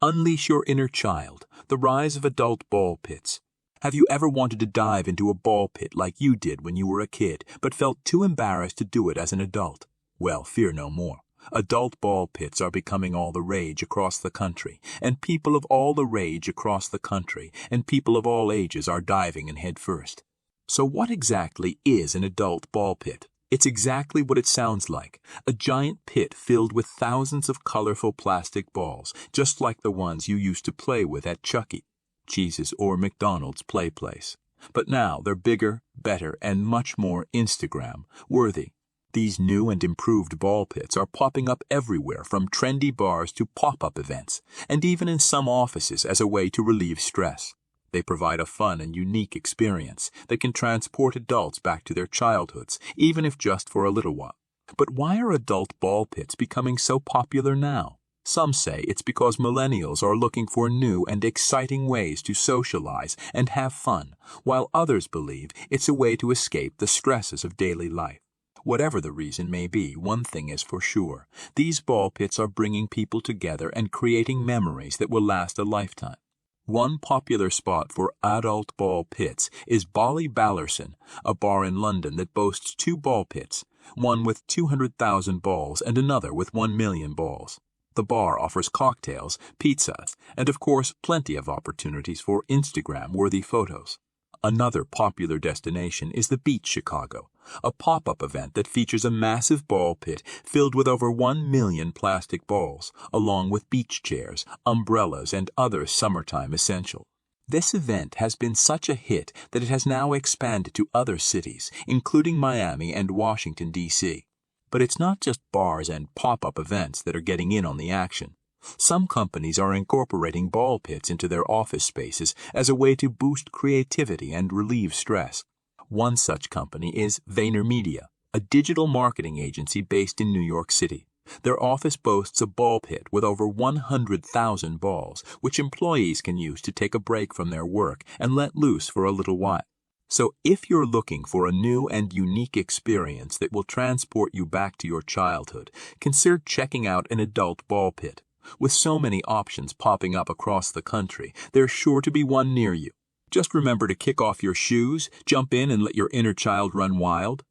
Unleash your inner child, the rise of adult ball pits. Have you ever wanted to dive into a ball pit like you did when you were a kid, but felt too embarrassed to do it as an adult? Well, fear no more. Adult ball pits are becoming all the rage across the country, and people of all the rage across the country, and people of all ages are diving in head first. So what exactly is an adult ball pit? It's exactly what it sounds like, a giant pit filled with thousands of colorful plastic balls, just like the ones you used to play with at Chuck E. Cheese's or McDonald's play place. But now they're bigger, better, and much more Instagram-worthy. These new and improved ball pits are popping up everywhere, from trendy bars to pop-up events, and even in some offices as a way to relieve stress. They provide a fun and unique experience that can transport adults back to their childhoods, even if just for a little while. But why are adult ball pits becoming so popular now? Some say it's because millennials are looking for new and exciting ways to socialize and have fun, while others believe it's a way to escape the stresses of daily life. Whatever the reason may be, one thing is for sure. These ball pits are bringing people together and creating memories that will last a lifetime. One popular spot for adult ball pits is Ballyballerson, a bar in London that boasts 2 ball pits, one with 200,000 balls and another with 1 million balls. The bar offers cocktails, pizzas, and of course plenty of opportunities for Instagram-worthy photos. Another popular destination is the Beach Chicago, a pop-up event that features a massive ball pit filled with over 1 million plastic balls, along with beach chairs, umbrellas, and other summertime essentials. This event has been such a hit that it has now expanded to other cities, including Miami and Washington, D.C. But it's not just bars and pop-up events that are getting in on the action. Some companies are incorporating ball pits into their office spaces as a way to boost creativity and relieve stress. One such company is VaynerMedia, a digital marketing agency based in New York City. Their office boasts a ball pit with over 100,000 balls, which employees can use to take a break from their work and let loose for a little while. So if you're looking for a new and unique experience that will transport you back to your childhood, consider checking out an adult ball pit. With so many options popping up across the country, there's sure to be one near you. Just remember to kick off your shoes, jump in and let your inner child run wild.